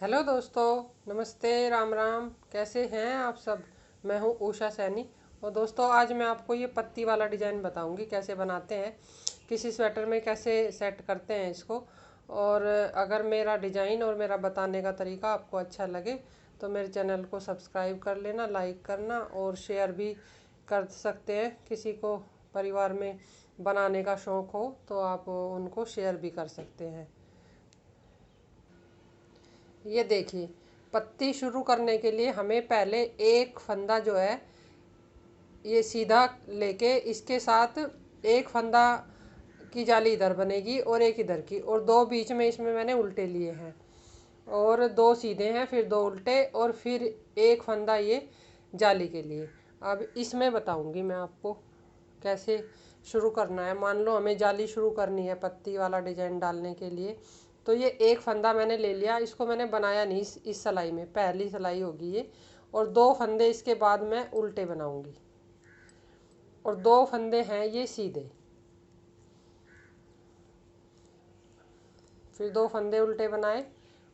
Hello दोस्तों, नमस्ते, राम राम। कैसे हैं आप सब। मैं हूं उषा सैनी। और दोस्तों, आज मैं आपको ये पत्ती वाला डिज़ाइन बताऊंगी कैसे बनाते हैं, किसी स्वेटर में कैसे सेट करते हैं इसको। और अगर मेरा डिज़ाइन और मेरा बताने का तरीका आपको अच्छा लगे तो मेरे चैनल को सब्सक्राइब कर लेना, लाइक करना और शेयर भी कर सकते हैं। किसी को परिवार में बनाने का शौक़ हो तो आप उनको शेयर भी कर सकते हैं। ये देखिए, पत्ती शुरू करने के लिए हमें पहले एक फंदा जो है ये सीधा लेके इसके साथ एक फंदा की जाली इधर बनेगी और एक इधर की, और दो बीच में इसमें मैंने उल्टे लिए हैं और दो सीधे हैं, फिर दो उल्टे और फिर एक फंदा ये जाली के लिए। अब इसमें बताऊंगी मैं आपको कैसे शुरू करना है। मान लो हमें जाली शुरू करनी है पत्ती वाला डिजाइन डालने के लिए, तो ये एक फंदा मैंने ले लिया। इसको मैंने बनाया नहीं, इस सिलाई में पहली सिलाई होगी ये। और दो फंदे इसके बाद मैं उल्टे बनाऊंगी और दो फंदे हैं ये सीधे, फिर दो फंदे उल्टे बनाए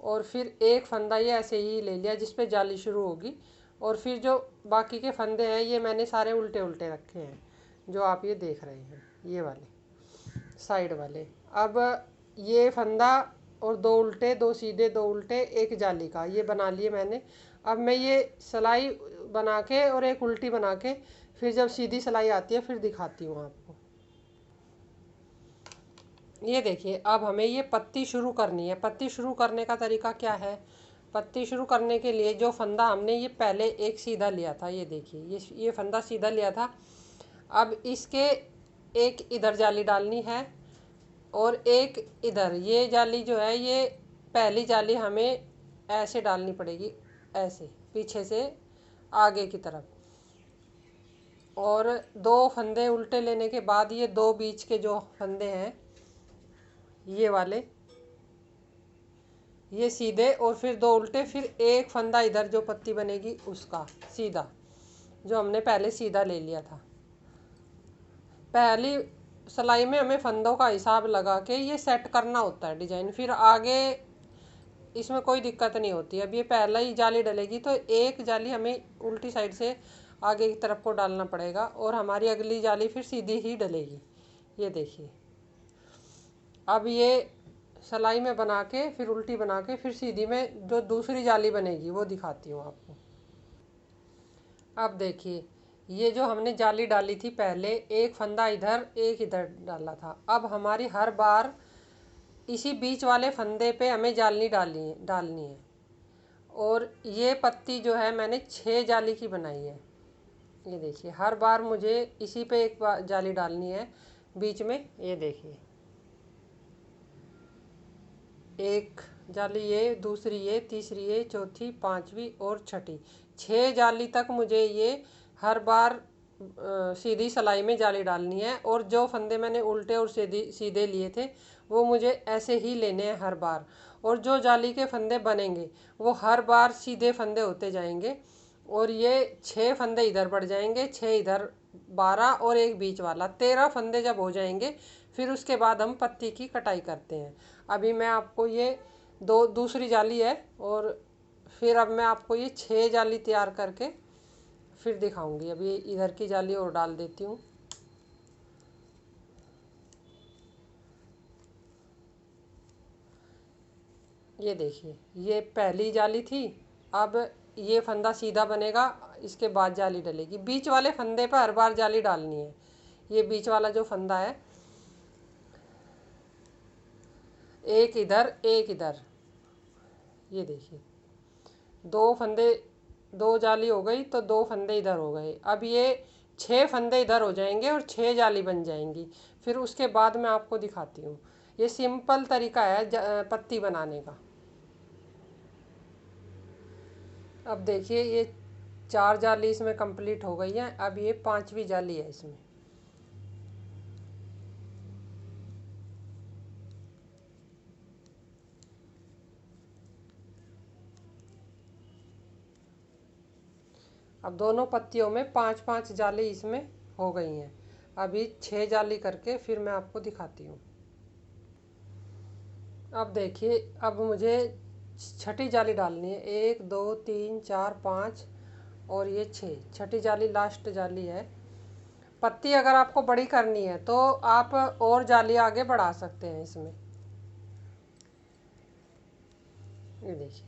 और फिर एक फंदा ये ऐसे ही ले लिया जिस पे जाली शुरू होगी। और फिर जो बाकी के फंदे हैं ये मैंने सारे उल्टे उल्टे रखे हैं, जो आप ये देख रहे हैं, ये वाले साइड वाले। अब ये फंदा और दो उल्टे, दो सीधे, दो उल्टे, एक जाली का ये बना लिए मैंने। अब मैं ये सिलाई बना के और एक उल्टी बना के फिर जब सीधी सिलाई आती है फिर दिखाती हूँ आपको। ये देखिए, अब हमें ये पत्ती शुरू करनी है। पत्ती शुरू करने का तरीका क्या है। पत्ती शुरू करने के लिए जो फंदा हमने ये पहले एक सीधा लिया था, ये देखिए, ये फंदा सीधा लिया था। अब इसके एक इधर जाली डालनी है और एक इधर। ये जाली जो है ये पहली जाली हमें ऐसे डालनी पड़ेगी, ऐसे पीछे से आगे की तरफ। और दो फंदे उल्टे लेने के बाद ये दो बीच के जो फंदे हैं ये वाले, ये सीधे और फिर दो उल्टे, फिर एक फंदा इधर जो पत्ती बनेगी उसका सीधा, जो हमने पहले सीधा ले लिया था। पहली सिलाई में हमें फंदों का हिसाब लगा के ये सेट करना होता है डिजाइन, फिर आगे इसमें कोई दिक्कत नहीं होती। अब ये पहला ही जाली डलेगी तो एक जाली हमें उल्टी साइड से आगे की तरफ को डालना पड़ेगा और हमारी अगली जाली फिर सीधी ही डलेगी। ये देखिए, अब ये सिलाई में बना के फिर उल्टी बना के फिर सीधी में जो दूसरी जाली बनेगी वो दिखाती हूँ आपको। अब देखिए, ये जो हमने जाली डाली थी पहले, एक फंदा इधर एक इधर डाला था। अब हमारी हर बार इसी बीच वाले फंदे पे हमें जाली डालनी है। और ये पत्ती जो है मैंने 6 जाली की बनाई है। ये देखिए, हर बार मुझे इसी पे एक बार जाली डालनी है बीच में। ये देखिए, एक जाली ये, दूसरी ये, तीसरी ये, चौथी, पांचवी और छठी, 6 जाली तक मुझे ये हर बार सीधी सिलाई में जाली डालनी है। और जो फंदे मैंने उल्टे और सीधे लिए थे वो मुझे ऐसे ही लेने हैं हर बार। और जो जाली के फंदे बनेंगे वो हर बार सीधे फंदे होते जाएंगे और ये 6 फंदे इधर बढ़ जाएंगे, 6 इधर, 12 और एक बीच वाला, 13 फंदे जब हो जाएंगे फिर उसके बाद हम पत्ती की कटाई करते हैं। अभी मैं आपको ये दूसरी जाली है और फिर अब मैं आपको ये 6 जाली तैयार करके फिर दिखाऊंगी। अभी इधर की जाली और डाल देती हूँ। ये देखिए, ये पहली जाली थी। अब ये फंदा सीधा बनेगा, इसके बाद जाली डलेगी। बीच वाले फंदे पर हर बार जाली डालनी है। ये बीच वाला जो फंदा है, एक इधर एक इधर, ये देखिए, दो फंदे, दो जाली हो गई तो दो फंदे इधर हो गए। अब ये 6 फंदे इधर हो जाएंगे और 6 जाली बन जाएंगी। फिर उसके बाद मैं आपको दिखाती हूँ। ये सिंपल तरीका है पत्ती बनाने का। अब देखिए, ये 4 जाली इसमें कंप्लीट हो गई है। अब ये 5वीं जाली है इसमें। अब दोनों पत्तियों में 5-5 जाली इसमें हो गई हैं। अभी 6 जाली करके फिर मैं आपको दिखाती हूँ। अब देखिए, अब मुझे छठी जाली डालनी है। 1 2 3 4 5 और ये 6, छठी जाली लास्ट जाली है। पत्ती अगर आपको बड़ी करनी है तो आप और जाली आगे बढ़ा सकते हैं इसमें। ये देखिए,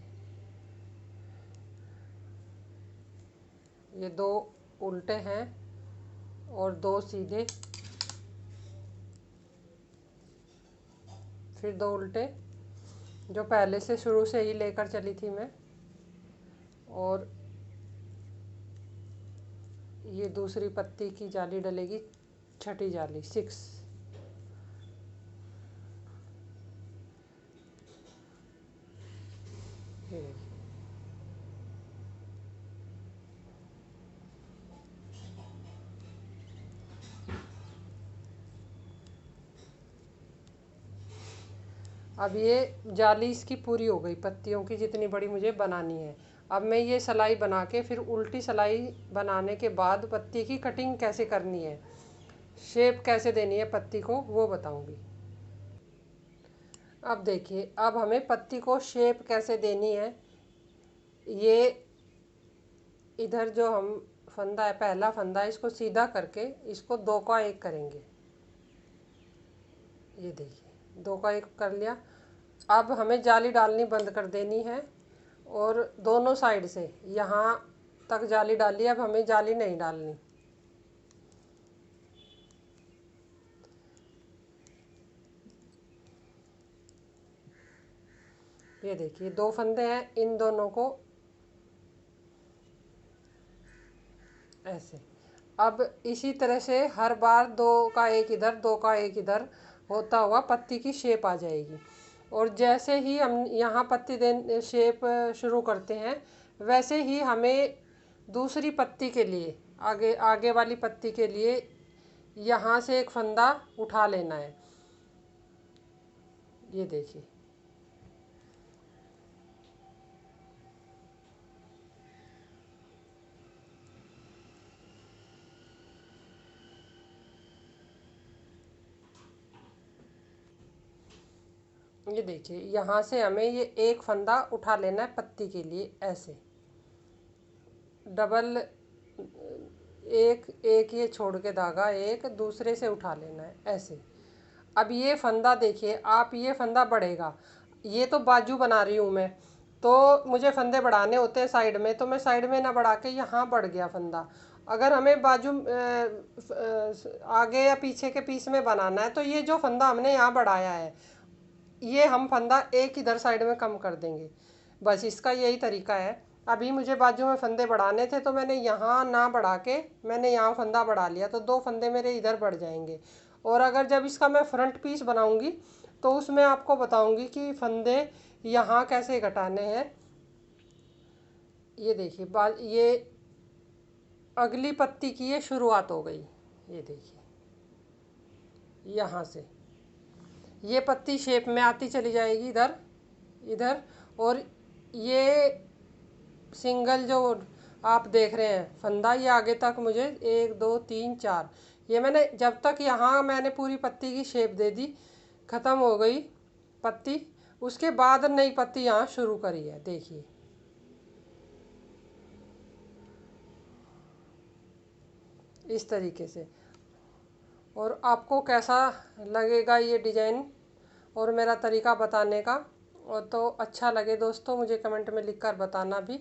ये 2 उल्टे हैं और 2 सीधे, फिर 2 उल्टे जो पहले से शुरू से ही लेकर चली थी मैं, और ये दूसरी पत्ती की जाली डलेगी, छठी जाली 6। ये देखिए, अब ये जाली इसकी पूरी हो गई पत्तियों की, जितनी बड़ी मुझे बनानी है। अब मैं ये सिलाई बना के फिर उल्टी सिलाई बनाने के बाद पत्ती की कटिंग कैसे करनी है, शेप कैसे देनी है पत्ती को, वो बताऊंगी। अब देखिए, अब हमें पत्ती को शेप कैसे देनी है। ये इधर जो हम फंदा है, पहला फंदा है, इसको सीधा करके इसको 2 का 1 करेंगे। ये देखिए, 2 का 1 कर लिया। अब हमें जाली डालनी बंद कर देनी है और दोनों साइड से यहाँ तक जाली डाली। अब हमें जाली नहीं डालनी। ये देखिए, 2 फंदे हैं, इन दोनों को ऐसे। अब इसी तरह से हर बार 2 का 1 इधर, 2 का 1 इधर होता हुआ पत्ती की शेप आ जाएगी। और जैसे ही हम यहाँ पत्ती दे शेप शुरू करते हैं, वैसे ही हमें दूसरी पत्ती के लिए, आगे आगे वाली पत्ती के लिए यहाँ से एक फंदा उठा लेना है। ये देखिए, ये देखिए, यहाँ से हमें ये एक फंदा उठा लेना है पत्ती के लिए, ऐसे डबल, एक एक ये छोड़ के धागा एक दूसरे से उठा लेना है ऐसे। अब ये फंदा देखिए आप, ये फंदा बढ़ेगा। ये तो बाजू बना रही हूँ मैं, तो मुझे फंदे बढ़ाने होते हैं साइड में, तो मैं साइड में ना बढ़ा के यहाँ बढ़ गया फंदा। अगर हमें बाजू आगे या पीछे के पीस में बनाना है, तो ये जो फंदा हमने यहाँ बढ़ाया है, ये हम फंदा एक इधर साइड में कम कर देंगे। बस इसका यही तरीका है। अभी मुझे बाजू में फंदे बढ़ाने थे, तो मैंने यहाँ ना बढ़ा के मैंने यहाँ फंदा बढ़ा लिया, तो 2 फंदे मेरे इधर बढ़ जाएंगे। और अगर जब इसका मैं फ्रंट पीस बनाऊंगी, तो उसमें आपको बताऊंगी कि फंदे यहाँ कैसे घटाने हैं। ये देखिए, ये अगली पत्ती की ये शुरुआत हो गई। ये देखिए, यहाँ से ये पत्ती शेप में आती चली जाएगी इधर इधर। और ये सिंगल जो आप देख रहे हैं फंदा, ये आगे तक मुझे 1 2 3 4, ये मैंने जब तक यहाँ मैंने पूरी पत्ती की शेप दे दी, ख़त्म हो गई पत्ती, उसके बाद नई पत्ती यहाँ शुरू करी है। देखिए, इस तरीके से। और आपको कैसा लगेगा ये डिज़ाइन और मेरा तरीका बताने का, और तो अच्छा लगे दोस्तों, मुझे कमेंट में लिखकर बताना भी।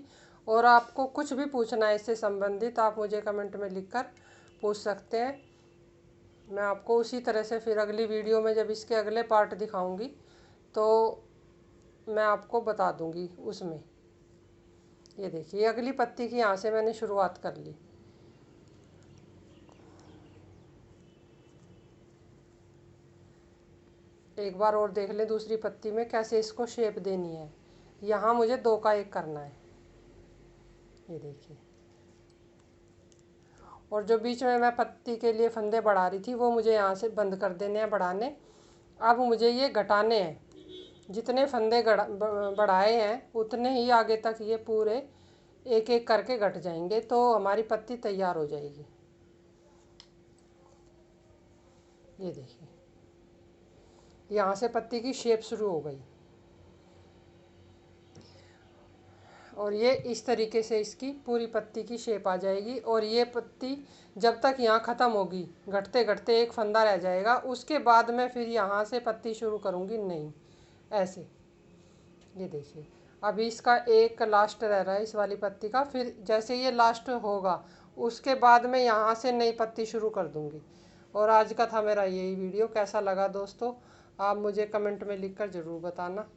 और आपको कुछ भी पूछना है इससे संबंधित, आप मुझे कमेंट में लिखकर पूछ सकते हैं। मैं आपको उसी तरह से फिर अगली वीडियो में जब इसके अगले पार्ट दिखाऊंगी, तो मैं आपको बता दूंगी उसमें। ये देखिए, अगली पत्ती की यहाँ से मैंने शुरुआत कर ली। एक बार और देख लें दूसरी पत्ती में कैसे इसको शेप देनी है। यहाँ मुझे 2 का 1 करना है। ये देखिए, और जो बीच में मैं पत्ती के लिए फंदे बढ़ा रही थी, वो मुझे यहाँ से बंद कर देने हैं बढ़ाने। अब मुझे ये घटाने हैं, जितने फंदे बढ़ाए हैं उतने ही आगे तक ये पूरे एक एक करके घट जाएंगे, तो हमारी पत्ती तैयार हो जाएगी। ये देखिए, यहाँ से पत्ती की शेप शुरू हो गई। और ये इस तरीके से इसकी पूरी पत्ती की शेप आ जाएगी। और ये पत्ती जब तक यहाँ ख़त्म होगी, घटते घटते एक फंदा रह जाएगा, उसके बाद मैं फिर यहाँ से पत्ती शुरू करूँगी नहीं, ऐसे। ये देखिए अभी इसका एक लास्ट रह रहा है इस वाली पत्ती का, फिर जैसे ये लास्ट होगा उसके बाद मैं यहाँ से नई पत्ती शुरू कर दूँगी। और आज का था मेरा यही वीडियो, कैसा लगा दोस्तों आप मुझे कमेंट में लिखकर ज़रूर बताना।